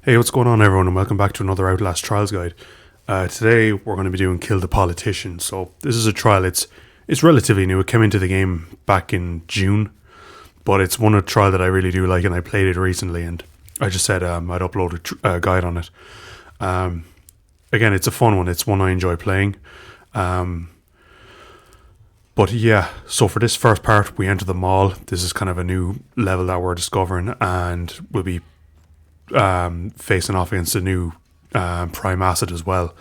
Hey, what's going on, everyone, and welcome back to another Outlast Trials guide. Today we're going to be doing Kill the Politician. So this is a trial. It's relatively new. It came into the game back in June, but it's one trial that I really do like, and I played it recently, and I just said I'd upload a guide on it. Again, it's a fun one. It's one I enjoy playing. But yeah, so for this first part, we enter the mall. This is kind of a new level that we're discovering, and we'll be facing off against a new prime asset as well.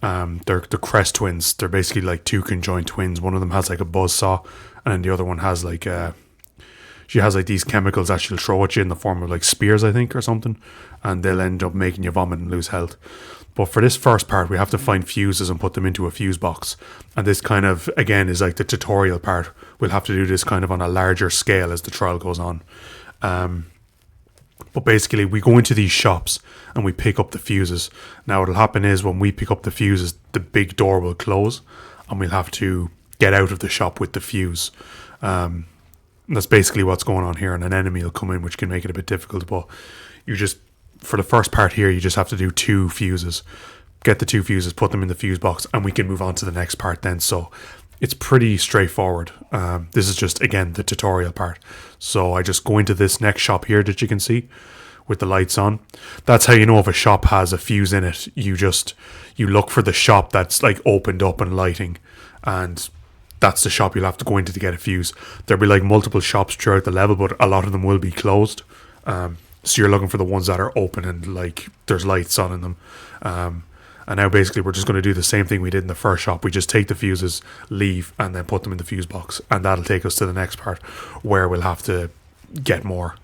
They're the Crest twins. They're basically like two conjoined twins. One of them has like a buzzsaw, and then the other one has like she has like these chemicals that she'll throw at you in the form of like spears, I think, or something, and they'll end up making you vomit and lose health. But for this first part, we have to find fuses and put them into a fuse box. And this kind of, again, is like the tutorial part. We'll have to do this kind of on a larger scale as the trial goes on. But basically, we go into these shops and we pick up the fuses. Now, what'll happen is when we pick up the fuses, the big door will close and we'll have to get out of the shop with the fuse. That's basically what's going on here. And an enemy will come in, which can make it a bit difficult. But you just, for the first part here, you just have to do two fuses. Get the two fuses, put them in the fuse box, and we can move on to the next part then. So it's pretty straightforward. This is just, again, the tutorial part. So I just go into this next shop here that you can see with the lights on. That's how you know if a shop has a fuse in it. You look for the shop that's like opened up and lighting, and that's the shop you'll have to go into to get a fuse. There'll be like multiple shops throughout the level, but a lot of them will be closed. So you're looking for the ones that are open and like there's lights on in them. And now basically we're just going to do the same thing we did in the first shop. We just take the fuses, leave, and then put them in the fuse box. And that'll take us to the next part where we'll have to get more.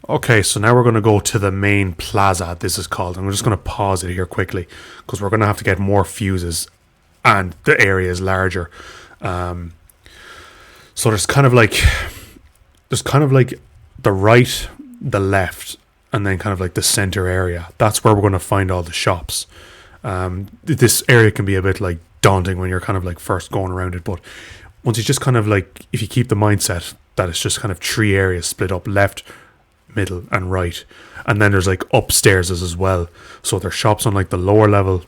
Okay, so now we're going to go to the main plaza, this is called. And we're just going to pause it here quickly because we're going to have to get more fuses and the area is larger. So there's kind of like the right, the left, and then kind of like the center area. That's where we're going to find all the shops. This area can be a bit like daunting when you're kind of like first going around it, but once you just kind of like, if you keep the mindset that it's just kind of three areas split up, left, middle, and right, and then there's like upstairs as well. So there's shops on like the lower level,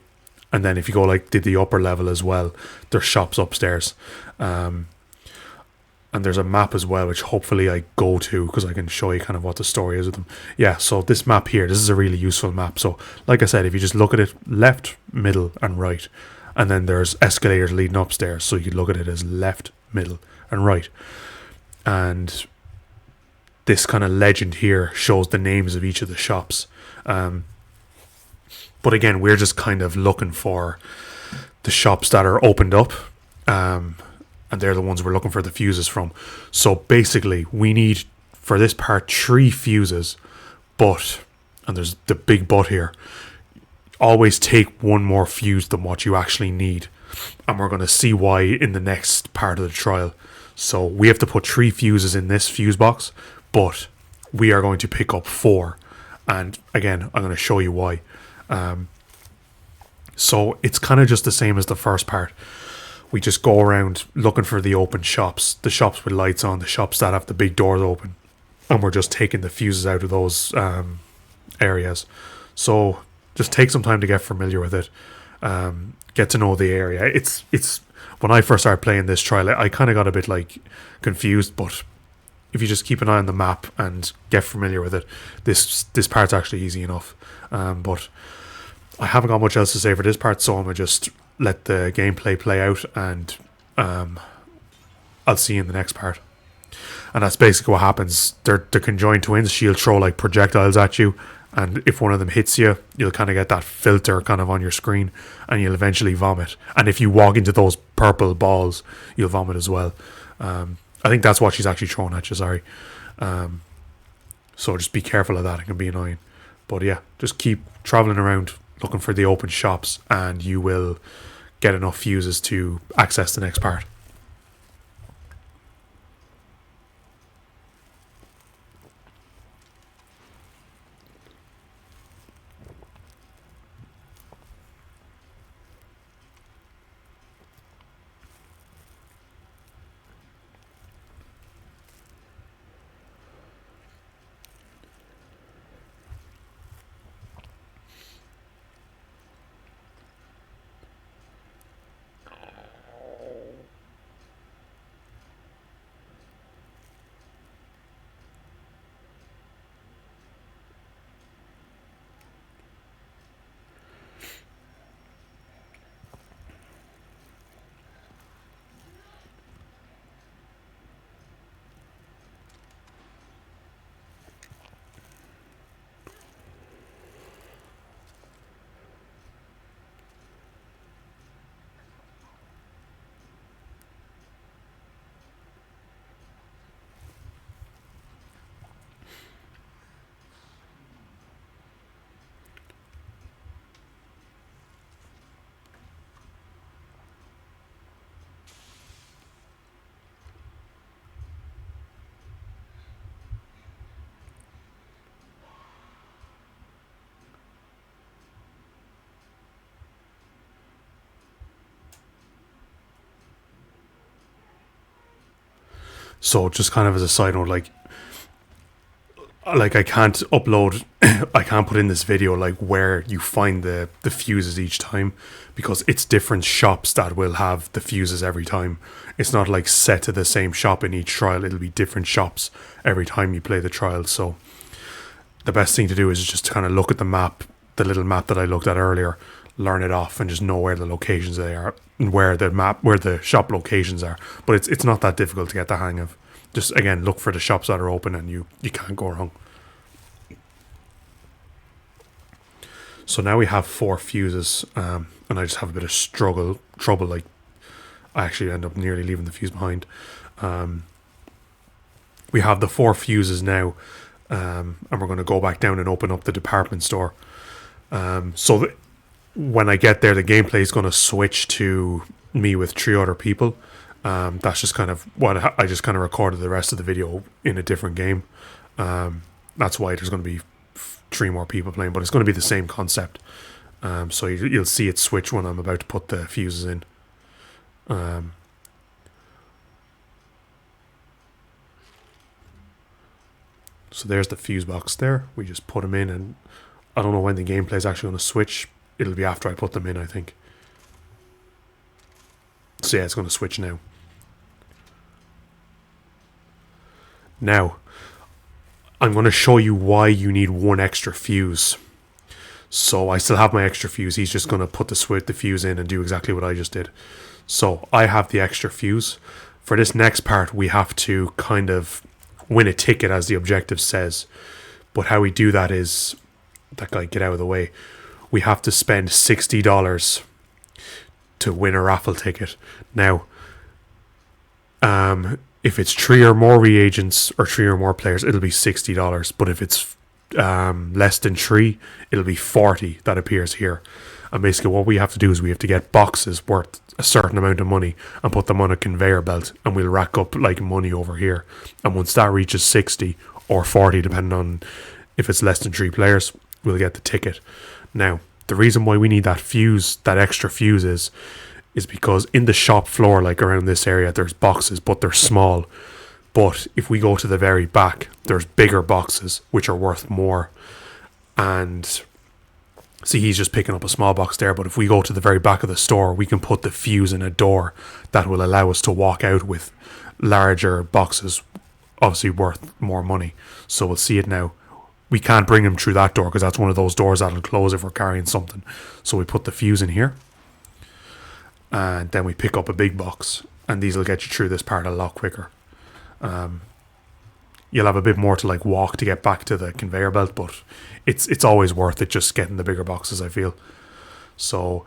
and then if you go like to the upper level as well, there's shops upstairs. And there's a map as well, which hopefully I go to because I can show you kind of what the story is with them. Yeah, so this map here, this is a really useful map. So like I said, if you just look at it left, middle, and right, and then there's escalators leading upstairs, so you could look at it as left, middle, and right. And this kind of legend here shows the names of each of the shops. But again, we're just kind of looking for the shops that are opened up. And they're the ones we're looking for the fuses from. So basically, we need, for this part, 3 fuses. But, and there's the big but here, always take one more fuse than what you actually need. And we're going to see why in the next part of the trial. So we have to put 3 fuses in this fuse box, but we are going to pick up 4. And again, I'm going to show you why. So it's kind of just the same as the first part. We just go around looking for the open shops, the shops with lights on, the shops that have the big doors open, and we're just taking the fuses out of those areas. So just take some time to get familiar with it, get to know the area. It's when I first started playing this trial, I kind of got a bit like confused, but if you just keep an eye on the map and get familiar with it, this part's actually easy enough. But I haven't got much else to say for this part, so I'm gonna just let the gameplay play out, and I'll see you in the next part. And that's basically what happens. They're conjoined twins. She'll throw like projectiles at you, and if one of them hits you, you'll kind of get that filter kind of on your screen, and you'll eventually vomit. And if you walk into those purple balls, you'll vomit as well. I think that's what she's actually throwing at you, sorry. So just be careful of that. It can be annoying. But yeah, just keep traveling around looking for the open shops, and you will get enough fuses to access the next part. So just kind of as a side note, like I can't upload, I can't put in this video like where you find the fuses each time, because it's different shops that will have the fuses every time. It's not like set to the same shop in each trial. It'll be different shops every time you play the trial. So the best thing to do is just kind of look at the map, the little map that I looked at earlier, learn it off, and just know where the locations they are and where the shop locations are. But it's not that difficult to get the hang of. Just again, look for the shops that are open, and you can't go wrong. So now we have 4 fuses, and I just have a bit of trouble. Like I actually end up nearly leaving the fuse behind. We have the 4 fuses now, and we're going to go back down and open up the department store. When I get there, the gameplay is going to switch to me with 3 other people. That's just kind of what I just kind of recorded the rest of the video in a different game. That's why there's going to be 3 more people playing, but it's going to be the same concept. So you'll see it switch when I'm about to put the fuses in. So there's the fuse box there. We just put them in, and I don't know when the gameplay is actually going to switch. It'll be after I put them in, I think. So yeah, it's going to switch now. Now, I'm going to show you why you need 1 extra fuse. So I still have my extra fuse. He's just going to put the fuse in and do exactly what I just did. So I have the extra fuse. For this next part, we have to kind of win a ticket, as the objective says. But how we do that is, that guy, get out of the way. We have to spend $60 to win a raffle ticket. Now, if it's 3 or more reagents or 3 or more players, it'll be $60. But if it's less than 3, it'll be 40 that appears here. And basically what we have to do is we have to get boxes worth a certain amount of money and put them on a conveyor belt, and we'll rack up like money over here. And once that reaches 60 or 40, depending on if it's less than 3 players, we'll get the ticket. Now, the reason why we need that fuse, that extra fuse, is because in the shop floor, like around this area, there's boxes, but they're small. But if we go to the very back, there's bigger boxes which are worth more. And see, he's just picking up a small box there, but if we go to the very back of the store, we can put the fuse in a door that will allow us to walk out with larger boxes, obviously worth more money. So we'll see it now. We can't bring him through that door because that's one of those doors that'll close if we're carrying something. So we put the fuse in here, and then we pick up a big box, and these will get you through this part a lot quicker. You'll have a bit more to like walk to get back to the conveyor belt, but it's always worth it just getting the bigger boxes, I feel. So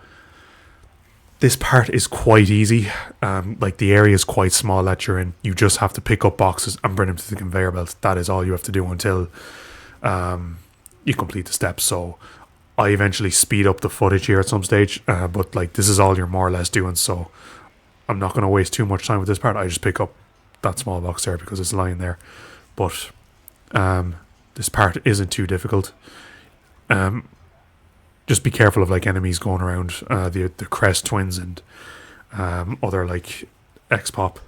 this part is quite easy. Like the area is quite small that you're in. You just have to pick up boxes and bring them to the conveyor belt. That is all you have to do until you complete the steps. So I eventually speed up the footage here at some stage, but like this is all you're more or less doing. So I'm not going to waste too much time with this part. I just pick up that small box there because it's lying there. But this part isn't too difficult. Just be careful of like enemies going around, the Crest twins and other like X-Pop.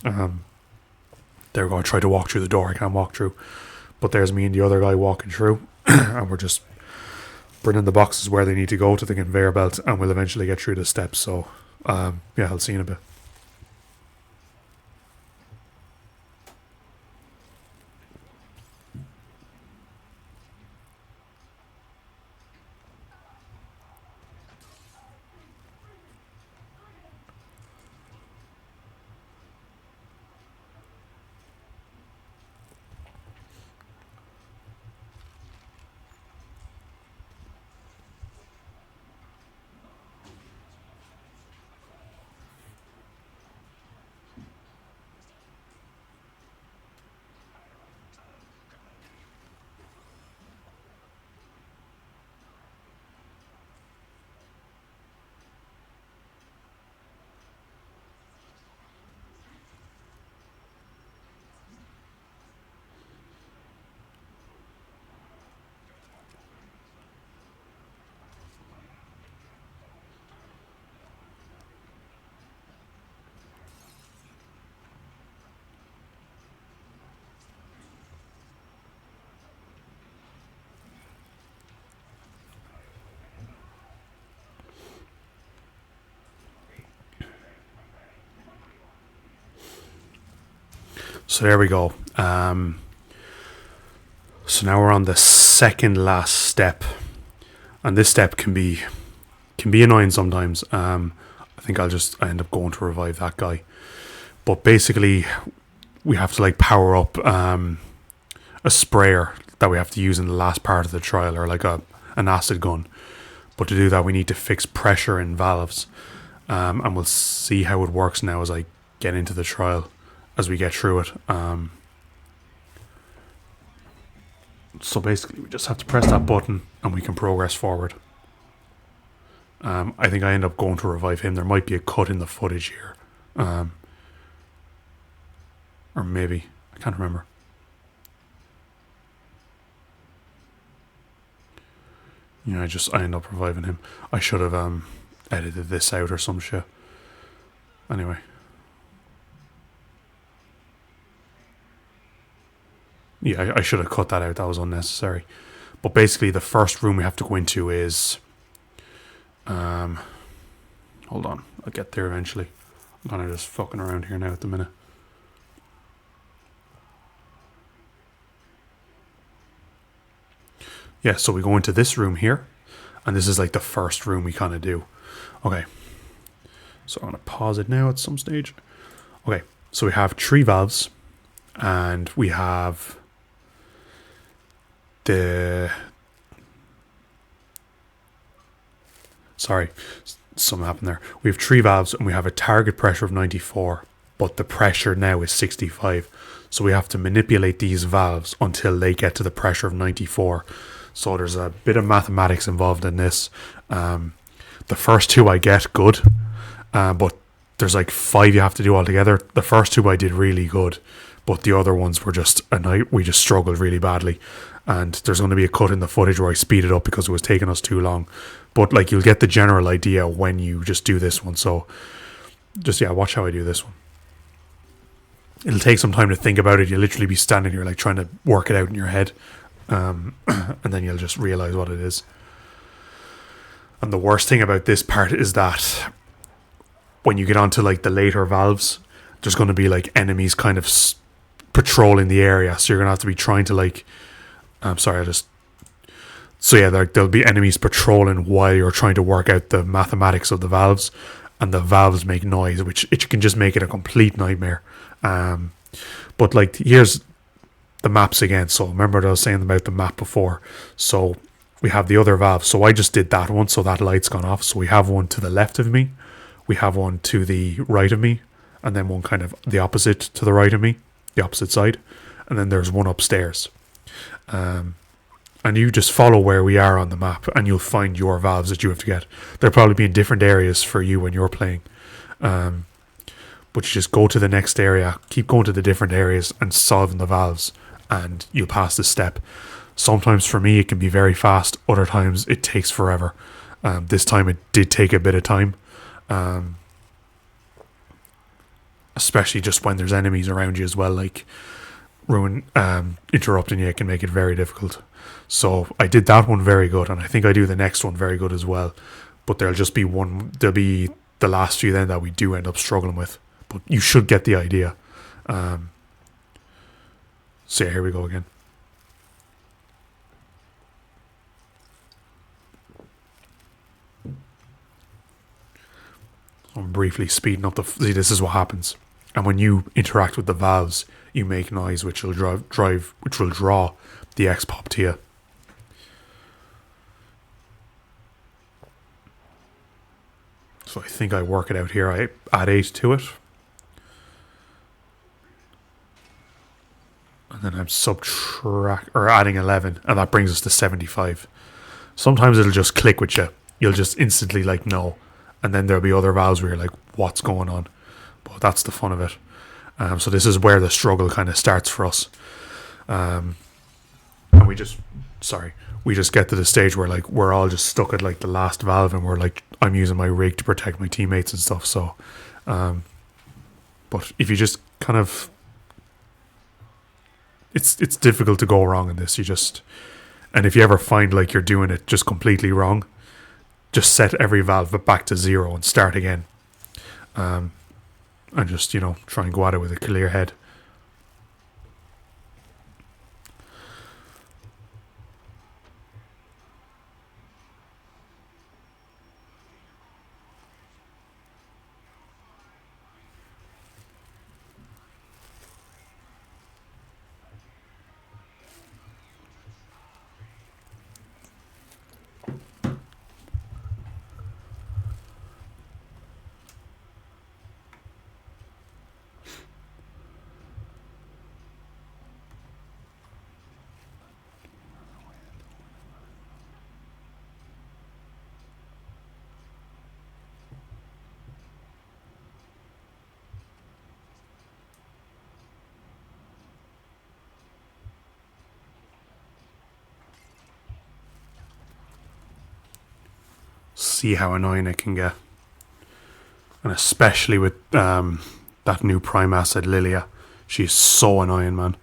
They're going to try to walk through the door. I can't walk through. But there's me and the other guy walking through, and we're just bringing the boxes where they need to go to the conveyor belt, and we'll eventually get through the steps. So yeah, I'll see you in a bit. So there we go. So now we're on the second last step, and this step can be annoying sometimes. I think I end up going to revive that guy, but basically we have to like power up a sprayer that we have to use in the last part of the trial, or like an acid gun. But to do that, we need to fix pressure in valves, and we'll see how it works now as I get into the trial, as we get through it. So basically, we just have to press that button, and we can progress forward. I think I end up going to revive him. There might be a cut in the footage here, or maybe I can't remember. Yeah, I end up reviving him. I should have edited this out or some shit. Anyway. Yeah, I should have cut that out. That was unnecessary. But basically, the first room we have to go into is... hold on. I'll get there eventually. I'm kind of just fucking around here now at the minute. Yeah, so we go into this room here, and this is like the first room we kind of do. Okay, so I'm going to pause it now at some stage. Okay, so we have 3 valves, and we have something happened there. We have 3 valves, and we have a target pressure of 94, but the pressure now is 65. So we have to manipulate these valves until they get to the pressure of 94. So there's a bit of mathematics involved in this. The first 2 I get good, but there's like 5 you have to do altogether. The first 2 I did really good, but the other ones were just we just struggled really badly. And there's going to be a cut in the footage where I speed it up because it was taking us too long. But like, you'll get the general idea when you just do this one. So just, yeah, watch how I do this one. It'll take some time to think about it. You'll literally be standing here like trying to work it out in your head. And then you'll just realize what it is. And the worst thing about this part is that when you get onto like the later valves, there's going to be like enemies kind of patrolling the area, so you're going to have to be trying to like there'll be enemies patrolling while you're trying to work out the mathematics of the valves, and the valves make noise, which it can just make it a complete nightmare. But like, here's the maps again. So remember what I was saying about the map before. So we have the other valve. So I just did that one, so that light's gone off. So we have one to the left of me, we have one to the right of me, and then one kind of the opposite to the right of me, the opposite side, and then there's one upstairs. And you just follow where we are on the map, and you'll find your valves that you have to get. They'll probably be in different areas for you when you're playing. But you just go to the next area, keep going to the different areas and solving the valves, and you'll pass this step. Sometimes for me it can be very fast, other times it takes forever. This time it did take a bit of time, especially just when there's enemies around you as well, like interrupting you can make it very difficult. So I did that one very good, and I think I do the next one very good as well. But there'll be the last few then that we do end up struggling with. But you should get the idea. So yeah, here we go again. I'm briefly speeding up see, this is what happens. And when you interact with the valves, you make noise, which will draw the X-pop to you. So I think I work it out here. I add 8 to it. And then I'm adding 11, and that brings us to 75. Sometimes it'll just click with you. You'll just instantly like no. And then there'll be other valves where you're like, what's going on? But that's the fun of it. So this is where the struggle kind of starts for us. And we just get to the stage where like we're all just stuck at like the last valve, and we're like, I'm using my rig to protect my teammates and stuff. So, but if you just kind of, it's difficult to go wrong in this. And if you ever find like you're doing it just completely wrong, just set every valve back to 0 and start again. And just, try and go at it with a clear head. see how annoying it can get. And especially with that new prime asset, Lilia. She's so annoying, man.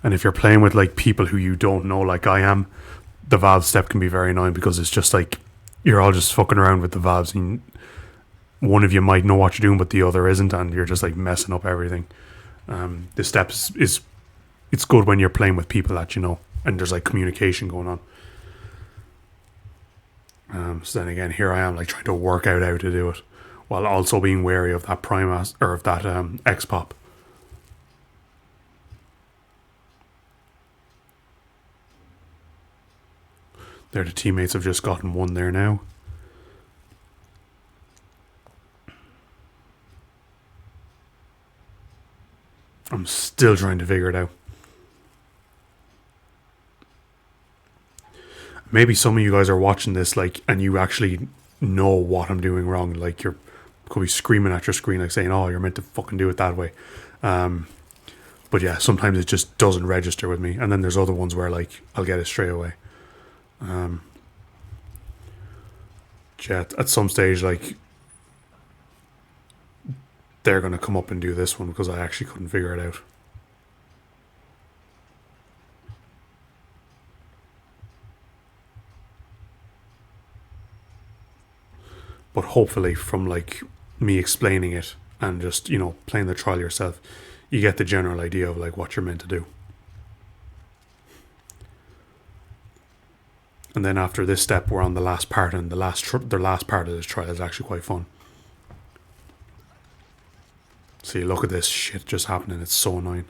And if you're playing with like people who you don't know, like I am, the valve step can be very annoying because it's just like you're all just fucking around with the valves, and one of you might know what you're doing, but the other isn't, and you're just like messing up everything. The steps is it's good when you're playing with people that you know, and there's like communication going on. So then again, here I am like trying to work out how to do it, while also being wary of that Primas or of that X pop. There, the teammates have just gotten one there now. I'm still trying to figure it out. Maybe some of you guys are watching this, like, and you actually know what I'm doing wrong. Like, you're could be screaming at your screen, like saying, "Oh, you're meant to fucking do it that way." But yeah, sometimes it just doesn't register with me, and then there's other ones where like I'll get it straight away. At some stage, like they're gonna come up and do this one because I actually couldn't figure it out. But hopefully, from like me explaining it and just playing the trial yourself, you get the general idea of like what you're meant to do. And then after this step, we're on the last part, and the last part of this trial is actually quite fun. See, look at this shit just happening. It's so annoying.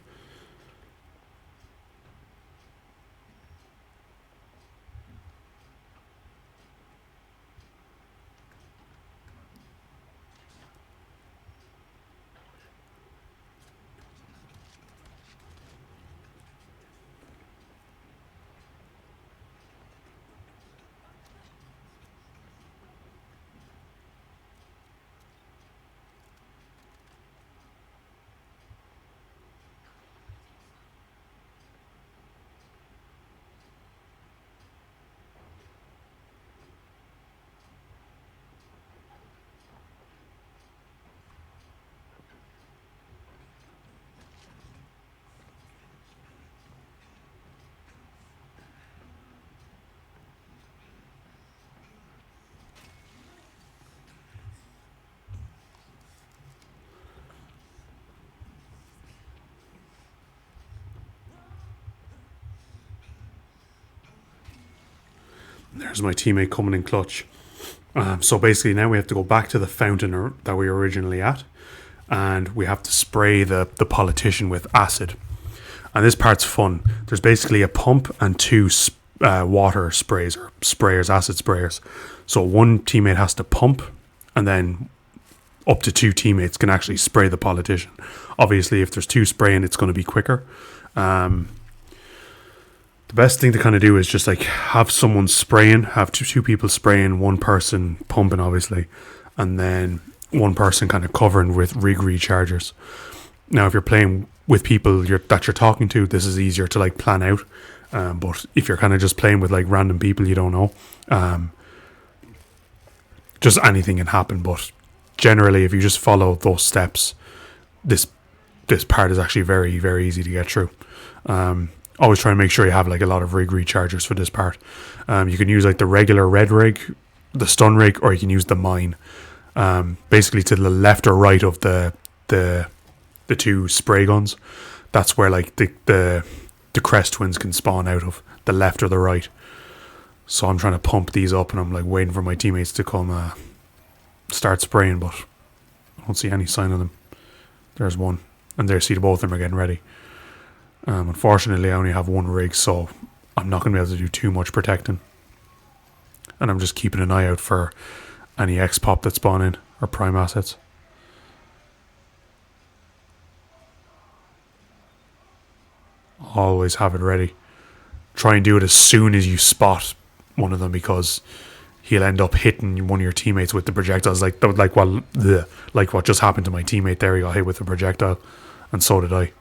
There's my teammate coming in clutch. So basically now we have to go back to the fountain that we were originally at, and we have to spray the politician with acid. And this part's fun. There's basically a pump and two water sprays, or sprayers, acid sprayers. So one teammate has to pump, and then up to two teammates can actually spray the politician. Obviously, if there's two spraying, it's going to be quicker. The best thing to kind of do is just like have someone spraying, have two people spraying, one person pumping, obviously, and then one person kind of covering with rig rechargers. Now, if you're playing with people that you're talking to, this is easier to like plan out. But if you're kind of just playing with like random people you don't know, just anything can happen. But generally, if you just follow those steps, this part is actually very, very easy to get through. Always try and make sure you have like a lot of rig rechargers for this part. You can use like the regular red rig, the stun rig, or you can use the mine. Basically to the left or right of the two spray guns. That's where like the crest twins can spawn out of, the left or the right. So I'm trying to pump these up, and I'm like waiting for my teammates to come start spraying, but I don't see any sign of them. There's one, and there, see, both of them are getting ready. Unfortunately, I only have one rig, so I'm not going to be able to do too much protecting. And I'm just keeping an eye out for any X-pop that spawn in, or prime assets. Always have it ready. Try and do it as soon as you spot one of them because he'll end up hitting one of your teammates with the projectiles, like what just happened to my teammate there. He got hit with a projectile, and so did I.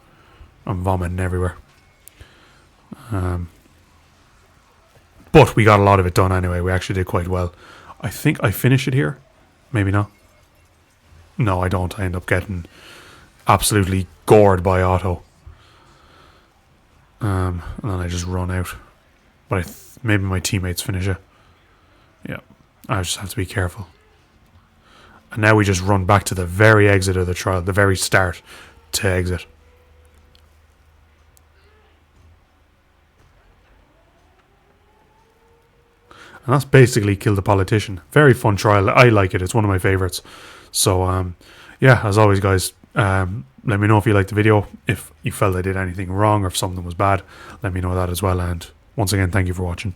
I'm vomiting everywhere. But we got a lot of it done anyway. We actually did quite well. I think I finish it here. Maybe not. No, I don't. I end up getting absolutely gored by Otto. And then I just run out. But maybe my teammates finish it. Yeah. I just have to be careful. And now we just run back to the very exit of the trial. The very start to exit. And that's basically Kill the Politician. Very fun trial. I like it. It's one of my favourites. So, yeah, as always, guys, let me know if you liked the video. If you felt I did anything wrong or if something was bad, let me know that as well. And once again, thank you for watching.